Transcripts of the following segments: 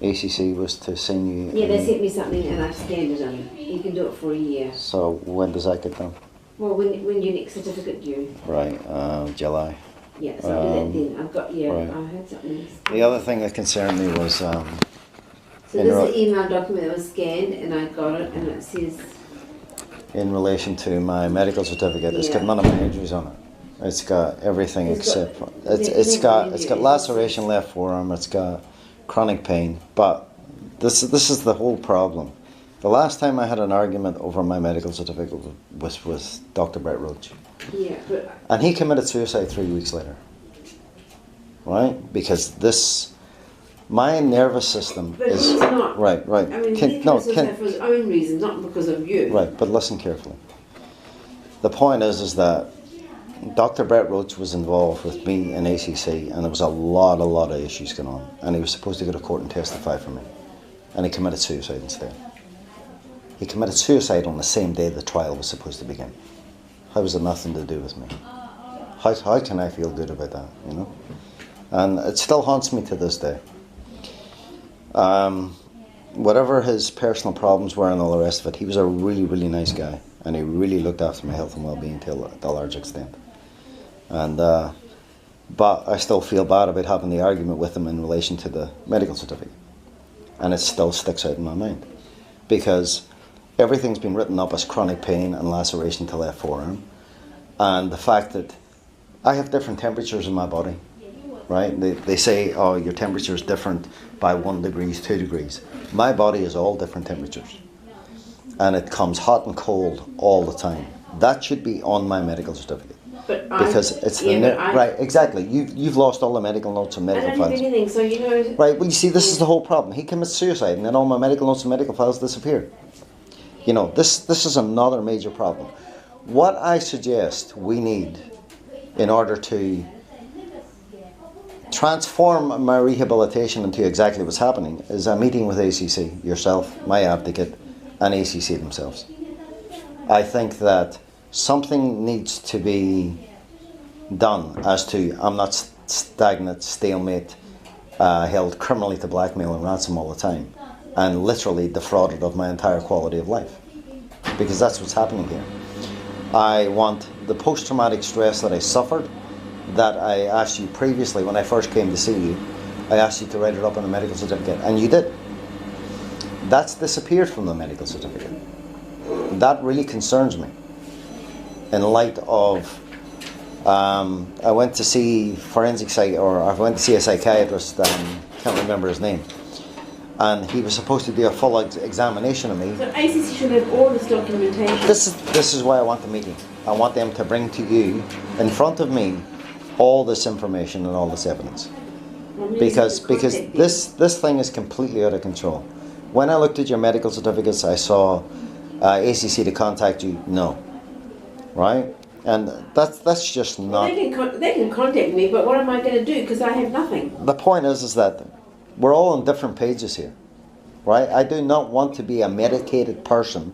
ACC was to send you... Yeah, they sent me something and I've scanned it in. You can do it for a year. So when does that get done? Well, when your next certificate due. Right, July. Yeah, so I'll do that then. I've got, right. I heard something. The other thing that concerned me was... so this is an email document that was scanned and I got it and it says... In relation to my medical certificate, it's got none of my injuries on it. It's got everything except... It's got laceration left forearm, it's got chronic pain, but this is the whole problem. The last time I had an argument over my medical certificate was with Dr. Brett Roach. Yeah, but... And he committed suicide 3 weeks later. Right? Because my nervous system but is... he's not. Right. I mean, he committed suicide for his own reasons, not because of you. Right, but listen carefully. The point is that Dr. Brett Roach was involved with me in ACC, and there was a lot of issues going on. And he was supposed to go to court and testify for me. And he committed suicide instead. He committed suicide on the same day the trial was supposed to begin. How was it nothing to do with me? How can I feel good about that, you know? And it still haunts me to this day. Whatever his personal problems were and all the rest of it, he was a really nice guy. And he really looked after my health and well-being to a large extent. And but I still feel bad about having the argument with him in relation to the medical certificate. And it still sticks out in my mind. Because everything's been written up as chronic pain and laceration to left forearm. And the fact that I have different temperatures in my body, right? They say, oh, your temperature is different by 1 degree, 2 degrees. My body is all different temperatures. And it comes hot and cold all the time. That should be on my medical certificate. But because it's right, exactly. You've lost all the medical notes and medical files. I don't have anything, so you know... Right, well you see, this is the whole problem. He commits suicide and then all my medical notes and medical files disappear. You know, this is another major problem. What I suggest we need in order to transform my rehabilitation into exactly what's happening is a meeting with ACC, yourself, my advocate, and ACC themselves. I think that something needs to be done as to I'm not stagnant, stalemate, held criminally to blackmail and ransom all the time, and literally defrauded of my entire quality of life. Because that's what's happening here. I want the post-traumatic stress that I suffered, that I asked you previously when I first came to see you, I asked you to write it up on a medical certificate, and you did. That's disappeared from the medical certificate. That really concerns me. In light of, I went to see I went to see a psychiatrist, can't remember his name, and he was supposed to do a full examination of me. So ACC should have all this documentation. This is why I want the meeting. I want them to bring to you, in front of me, all this information and all this evidence. Because this thing is completely out of control. When I looked at your medical certificates, I saw ACC to contact you. No. Right? And that's just not... Well, they can contact me, but what am I going to do? Because I have nothing. The point is that we're all on different pages here. Right? I do not want to be a medicated person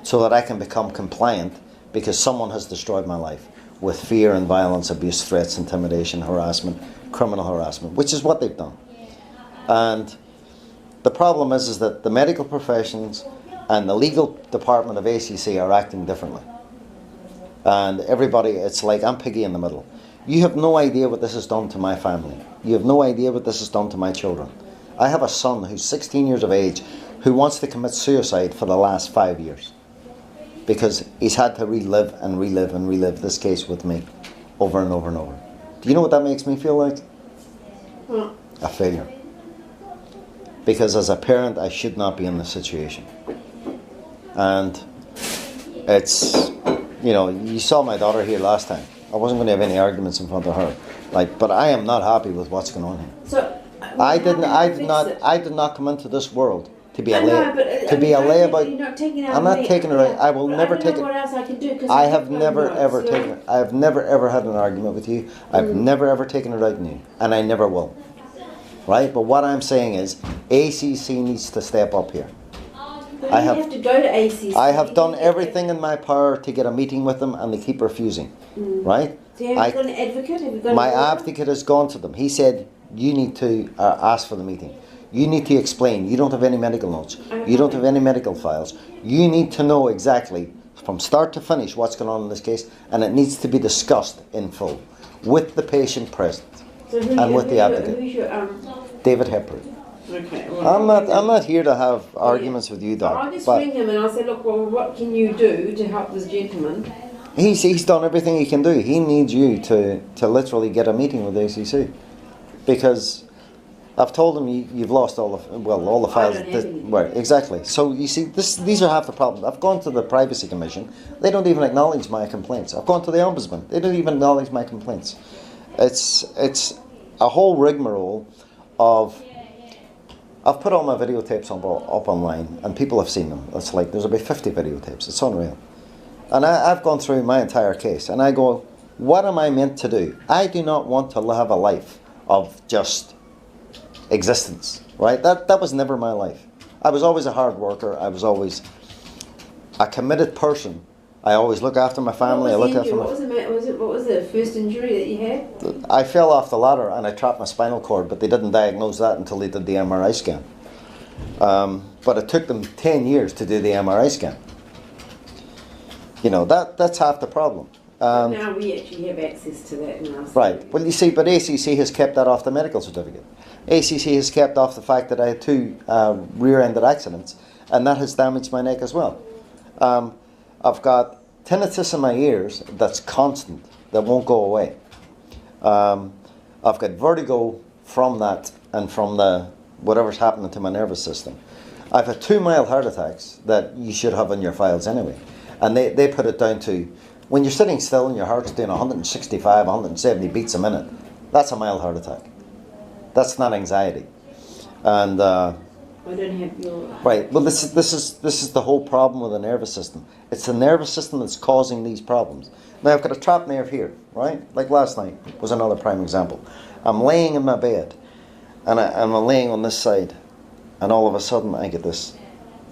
so that I can become compliant because someone has destroyed my life with fear and violence, abuse, threats, intimidation, harassment, criminal harassment, which is what they've done. And the problem is that the medical professions and the legal department of ACC are acting differently. And everybody, it's like I'm piggy in the middle. You have no idea what this has done to my family. You have no idea what this has done to my children. I have a son who's 16 years of age who wants to commit suicide for the last 5 years because he's had to relive this case with me over and over and over. Do you know what that makes me feel like? Well, a failure. Because as a parent, I should not be in this situation. And it's, you know, you saw my daughter here last time. I wasn't going to have any arguments in front of her. But I am not happy with what's going on here. So I did not come into this world to be a layabout. You're not taking it out. I'm not taking it out. I will never take it. What else I can do? I have never ever taken it. I have never ever had an argument with you. I've never ever taken it out on you, and I never will. Right? But what I'm saying is, ACC needs to step up here. I have to go to ACC. I have done everything in my power to get a meeting with them, and they keep refusing. Right? So have you got an advocate? Have you got my advocate has gone to them. He said, you need to ask for the meeting. You need to explain. You don't have any medical notes. You don't have any medical files. You need to know exactly from start to finish what's going on in this case, and it needs to be discussed in full with the patient present and with the advocate. David Hepburn. Okay. Well, I'm not here to have arguments with you, Doc. I'll just ring him and I'll say, look, well, what can you do to help this gentleman? He's done everything he can do. He needs you to literally get a meeting with the ACC, because I've told him you've lost all the files. Right, exactly. So you see, these are half the problem. I've gone to the Privacy Commission. They don't even acknowledge my complaints. I've gone to the Ombudsman. They don't even acknowledge my complaints. It's a whole rigmarole of. I've put all my videotapes up online, and people have seen them. It's like there's about 50 videotapes. It's unreal. And I've gone through my entire case, and I go, what am I meant to do? I do not want to have a life of just existence, right? That was never my life. I was always a hard worker. I was always a committed person. I always look after my family. What was the first injury that you had? I fell off the ladder and I trapped my spinal cord, but they didn't diagnose that until they did the MRI scan. But it took them 10 years to do the MRI scan. You know, that's half the problem. Now we actually have access to that now. So. Right. Well, you see, but ACC has kept that off the medical certificate. ACC has kept off the fact that I had 2 rear-ended accidents, and that has damaged my neck as well. I've got tinnitus in my ears that's constant, that won't go away. I've got vertigo from that and from whatever's happening to my nervous system. I've had 2 mild heart attacks that you should have in your files anyway. And they put it down to, when you're sitting still and your heart's doing 165, 170 beats a minute, that's a mild heart attack. That's not anxiety. And I don't have your... Right. Well, this is the whole problem with the nervous system. It's the nervous system that's causing these problems. Now, I've got a trapped nerve here, right? Like last night was another prime example. I'm laying in my bed, and I'm laying on this side, and all of a sudden I get this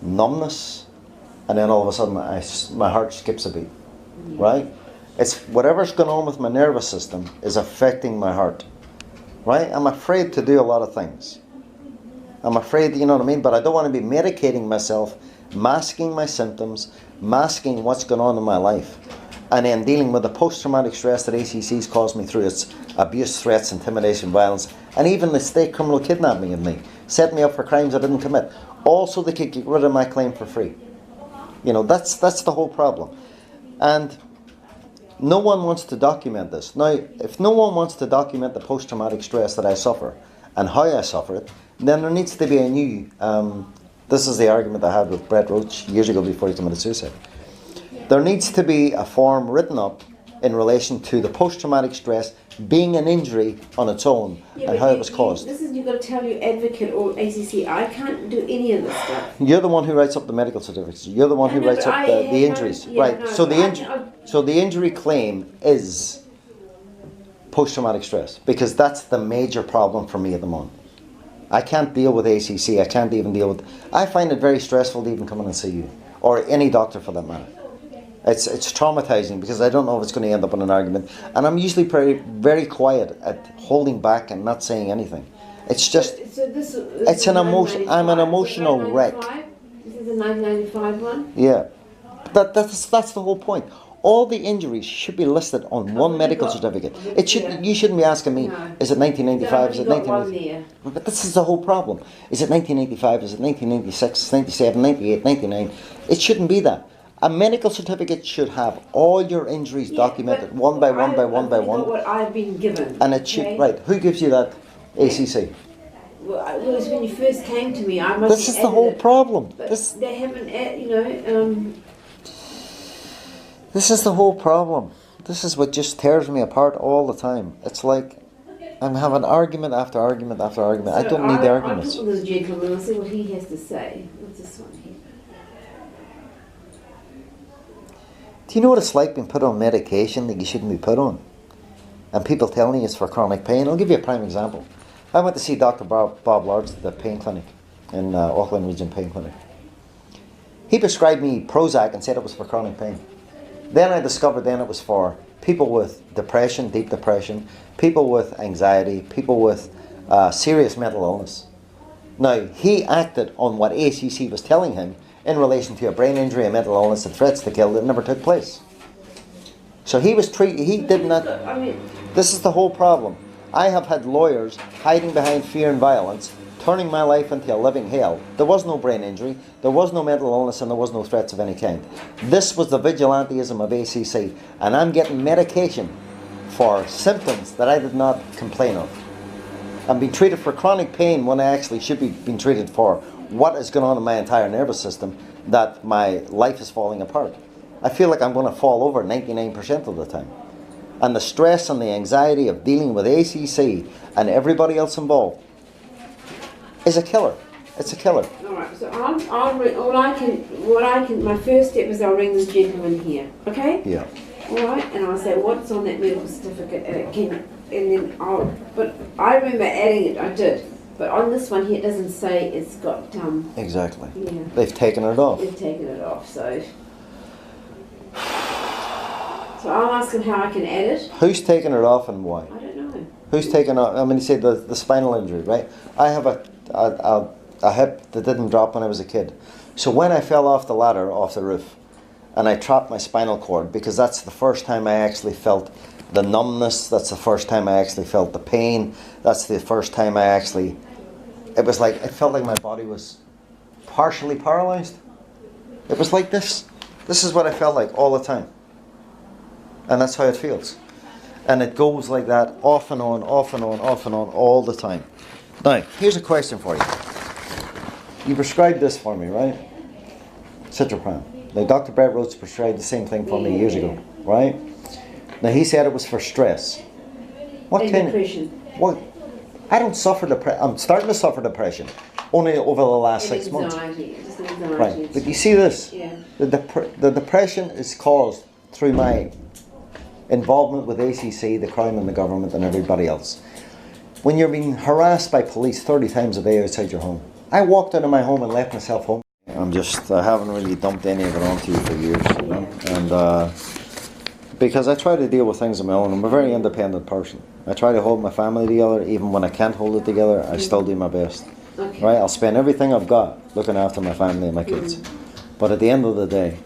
numbness, and then all of a sudden my heart skips a beat, right? It's whatever's going on with my nervous system is affecting my heart, right? I'm afraid to do a lot of things. I'm afraid, you know what I mean? But I don't want to be medicating myself, masking my symptoms, masking what's going on in my life, and then dealing with the post-traumatic stress that ACC's caused me through its abuse, threats, intimidation, violence, and even the state criminal kidnapping of me, set me up for crimes I didn't commit. Also, they could get rid of my claim for free. You know, that's the whole problem. And no one wants to document this. Now, if no one wants to document the post-traumatic stress that I suffer and how I suffer it, then there needs to be a new, this is the argument I had with Brett Roach years ago before he committed suicide. There needs to be a form written up in relation to the post-traumatic stress being an injury on its own and how it was caused. This is, you've got to tell your advocate or ACC, I can't do any of this stuff. You're the one who writes up the medical certificates. You're the one who writes up the injuries. Right. No, so the injury claim is post-traumatic stress, because that's the major problem for me at the moment. I can't deal with ACC. I can't even deal with... I find it very stressful to even come in and see you, or any doctor for that matter. It's traumatizing, because I don't know if it's going to end up in an argument, and I'm usually very quiet at holding back and not saying anything. It's just... it's an emotion. I'm an emotional wreck. This is the 1995 one? Yeah. That's the whole point. All the injuries should be listed on one medical certificate. It should. You shouldn't be asking me, is it 1995, is it 1995? But this is the whole problem. Is it 1985, is it 1996, 97, 98, 99? It shouldn't be that. A medical certificate should have all your injuries documented one by one by one by one. What I've been given. And it should, right, who gives you that? ACC. Well, it was when you first came to me. I must This is the whole problem. They haven't, you know... This is the whole problem. This is what just tears me apart all the time. It's like I'm having argument after argument after argument. So I don't need the arguments. I'll talk to this gentleman and see what he has to say. What's this one here? Do you know what it's like being put on medication that you shouldn't be put on? And people telling you it's for chronic pain? I'll give you a prime example. I went to see Dr. Bob Lards at the pain clinic in Auckland Region Pain Clinic. He prescribed me Prozac and said it was for chronic pain. Then I discovered it was for people with depression, deep depression, people with anxiety, people with serious mental illness. Now, he acted on what ACC was telling him in relation to a brain injury, a mental illness, and threats to kill that never took place. So he was treated, he did not, this is the whole problem. I have had lawyers hiding behind fear and violence, turning my life into a living hell. There was no brain injury, there was no mental illness, and there was no threats of any kind. This was the vigilantism of ACC, and I'm getting medication for symptoms that I did not complain of. I'm being treated for chronic pain when I actually should be being treated for what is going on in my entire nervous system, that my life is falling apart. I feel like I'm going to fall over 99% of the time. And the stress and the anxiety of dealing with ACC and everybody else involved is a killer. It's a killer. All right. So my first step is I'll ring this gentleman here. Okay. Yeah. All right. And I'll say what's on that medical certificate, but I remember adding it. I did. But on this one here, it doesn't say it's got. Exactly. Yeah. They've taken it off. They've taken it off. So I'll ask him how I can add it. Who's taken it off and why? I don't know. Who's taken off? I mean, you say the spinal injury, right? I have a hip that didn't drop when I was a kid. So when I fell off the ladder, off the roof, and I trapped my spinal cord, because that's the first time I actually felt the numbness, that's the first time I actually felt the pain, that's the first time I actually, it felt like my body was partially paralyzed. It was like this. This is what I felt like all the time. And that's how it feels. And it goes like that off and on, off and on, off and on, all the time. Now, here's a question for you. You prescribed this for me, right? Citrapram. Now, Dr. Brett Rhodes prescribed the same thing for me years ago, right? Now, he said it was for stress. What kind depression. What? I don't suffer depression. I'm starting to suffer depression only over the last 6 months. Just anxiety. Right. But you see this? Yeah. The depression is caused through my involvement with ACC, the Crown and the government and everybody else. When you're being harassed by police 30 times a day outside your home. I walked out of my home and left myself home. I haven't really dumped any of it onto you for years, you know? And because I try to deal with things on my own. I'm a very independent person. I try to hold my family together, even when I can't hold it together, I still do my best. Okay. Right? I'll spend everything I've got looking after my family and my kids. But at the end of the day,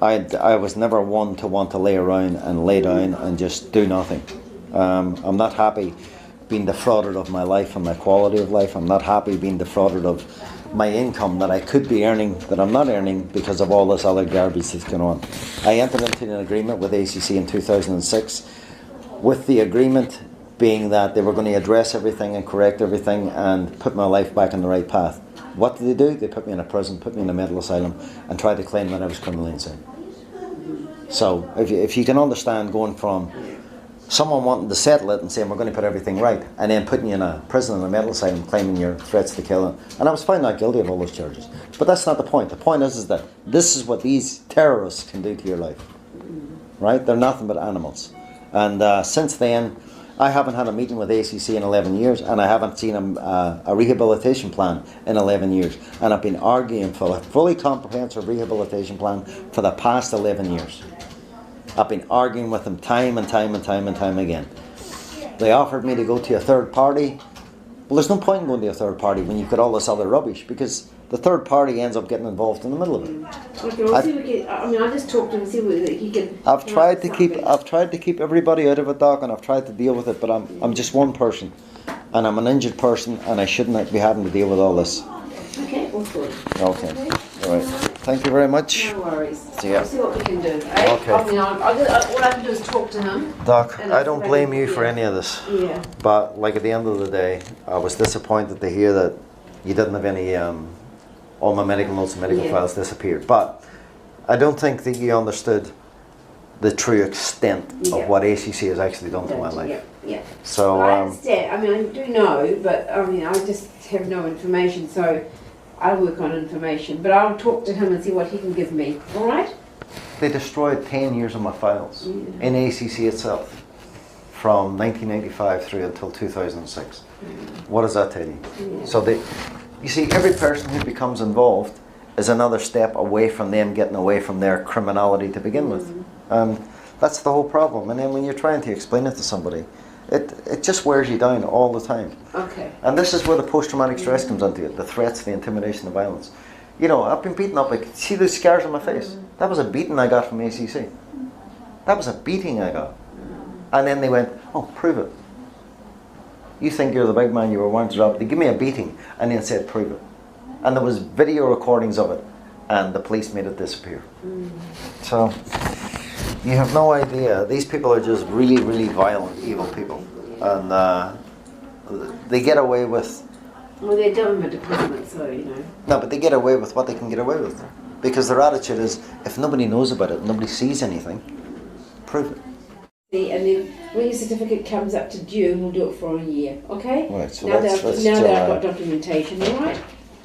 I was never one to want to lay around and lay down and just do nothing. I'm not happy being defrauded of my life and my quality of life. I'm not happy being defrauded of my income that I could be earning that I'm not earning because of all this other garbage that's going on. I entered into an agreement with ACC in 2006, with the agreement being that they were going to address everything and correct everything and put my life back on the right path. What did they do? They put me in a prison, put me in a mental asylum, and tried to claim that I was criminally insane. So if you can understand going from someone wanting to settle it and saying we're going to put everything right, and then putting you in a prison and a mental asylum claiming your threats to kill, and I was found not guilty of all those charges. But that's not the point. The point is that this is what these terrorists can do to your life. Right? They're nothing but animals. And since then, I haven't had a meeting with ACC in 11 years, and I haven't seen a rehabilitation plan in 11 years. And I've been arguing for a fully comprehensive rehabilitation plan for the past 11 years. I've been arguing with them time and time and time and time again. They offered me to go to a third party. Well, there's no point in going to a third party when you've got all this other rubbish, because the third party ends up getting involved in the middle of it. Okay, we'll see if we can, I just talked to him and see whether he can. I've tried to keep everybody out of it, Doc, and I've tried to deal with it, but I'm just one person, and I'm an injured person, and I shouldn't be having to deal with all this. Okay, all good. Okay, all right. Thank you very much. No worries. See ya. We'll see what we can do. Eh? Okay. I mean, all I can do is talk to him. Doc, And I don't blame you for yeah. any of this. Yeah. But like at the end of the day, I was disappointed to hear that you didn't have any, all my medical notes and medical files disappeared. But I don't think that you understood the true extent of what ACC has actually done to my life. Yeah. So I understand. I mean, I do know, but I mean, I just have no information, so I work on information. But I'll talk to him and see what he can give me. All right? they destroyed 10 years of my files in ACC itself, from 1995 through until 2006. What does that tell you? So you see, every person who becomes involved is another step away from them getting away from their criminality to begin with. And that's the whole problem. And then when you're trying to explain it to somebody, It just wears you down all the time. Okay. And this is where the post-traumatic stress comes into it, the threats, the intimidation, the violence. You know, I've been beaten up, like, see those scars on my face? That was a beating I got from ACC. That was a beating I got. And then they went, oh, prove it. You think you're the big man, you were once robbed. They give me a beating and then said, prove it. And there was video recordings of it, and the police made it disappear. So, you have no idea. These people are just really, really violent, evil people. And they get away with... Well, they're government department, so, you know. No, but they get away with what they can get away with. Because their attitude is, if nobody knows about it, nobody sees anything, prove it. And then when your certificate comes up to due, we'll do it for a year, okay? Right, so now that's that I've got documentation, alright?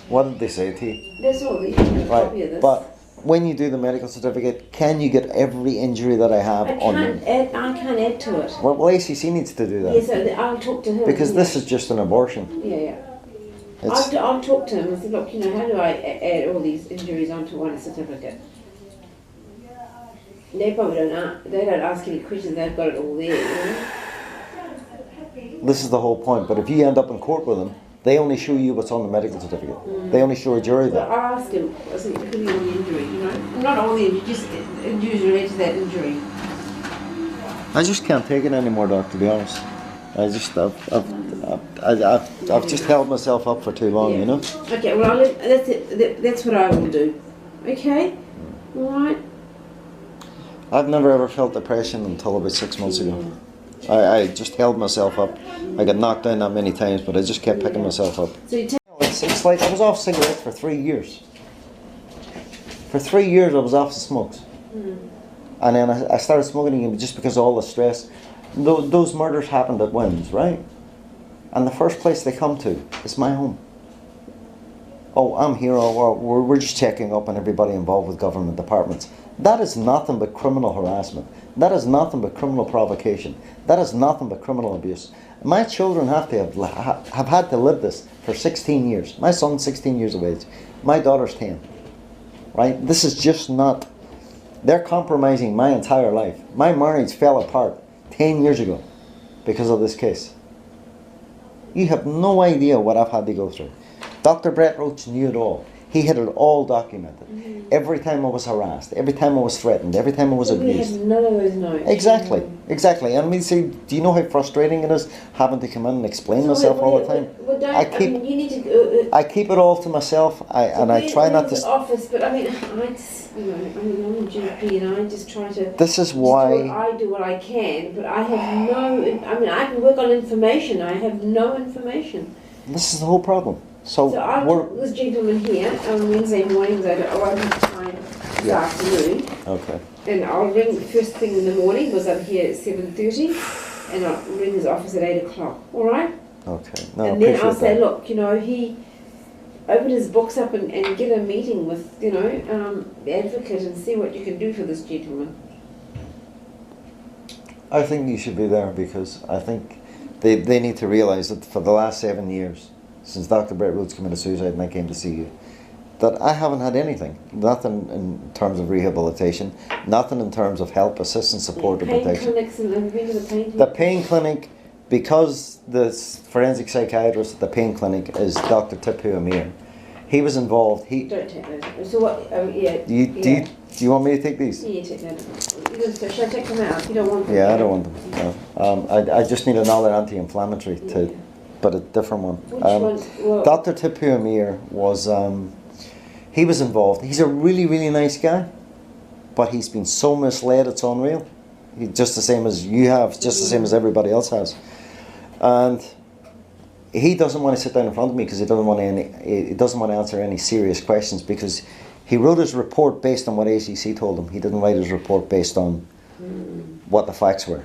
What did they say to you? That's all, the copy of this. But when you do the medical certificate, can you get every injury that I have I can't add to it. Well, ACC needs to do that. Yes, I'll talk to him. Because this is just an abortion. Yeah. I'll talk to him and say, look, you know, how do I add all these injuries onto one certificate? They probably don't ask any questions, they've got it all there, you know? This is the whole point, but if you end up in court with them, they only show you what's on the medical certificate. They only show a jury that. Well, I'll ask him, depending on the injury, you know? Not all the injuries, just injuries related to that injury. I just can't take it anymore, Doc, to be honest. I've just held myself up for too long, you know? Okay, well, that's what I will do. Okay? Alright? I've never ever felt depression until about 6 months ago. I just held myself up. I got knocked down that many times, but I just kept picking myself up. So you It's like I was off cigarettes for 3 years. For 3 years I was off the smokes. And then I started smoking again just because of all the stress. Those murders happened at whims, right? And the first place they come to is my home. Oh, I'm here, we're just checking up on everybody involved with government departments. That is nothing but criminal harassment. That is nothing but criminal provocation. That is nothing but criminal abuse. My children have had to live this for 16 years. My son's 16 years of age. My daughter's 10. Right? This is just not... They're compromising my entire life. My marriage fell apart 10 years ago because of this case. You have no idea what I've had to go through. Dr. Brett Roach knew it all. He had it all documented. Every time I was harassed, every time I was threatened, every time I was abused. We have none of those notes. Exactly. And I mean, see, do you know how frustrating it is having to come in and explain myself all the time? I keep it all to myself, and I try not to. Office, but I mean, I'm a GP, and I just try to. This is why I do what I can, but I have no. I mean, I can work on information. I have no information. This is the whole problem. So I took this gentleman here on Wednesday mornings. I won't have time this afternoon. Okay. And I'll ring first thing in the morning because I'm here at 7:30, and I'll ring his office at 8 o'clock. All right? Okay. No, and then I'll say, look, you know, he open his books up and get a meeting with, you know, the advocate and see what you can do for this gentleman. I think you should be there because I think they need to realise that for the last 7 years, since Dr. Brett Rhodes committed suicide and I came to see you, that I haven't had anything. Nothing in terms of rehabilitation, nothing in terms of help, assistance, support, or protection. Pain clinics, and have you been to the pain clinic? The pain clinic, because the forensic psychiatrist at the pain clinic is Dr. Tipu Amir. He was involved. Don't take those. So what? Do you want me to take these? Yeah, take them. Should I take them out? You don't want them? Yeah, I don't want them. No. I just need another anti-inflammatory but a different one. Which one? Well, Dr. Tipu Amir was, he was involved. He's a really, really nice guy, but he's been so misled, it's unreal. Just the same as you have, just the same as everybody else has. And he doesn't want to sit down in front of me because he doesn't want to answer any serious questions, because he wrote his report based on what ACC told him. He didn't write his report based on what the facts were.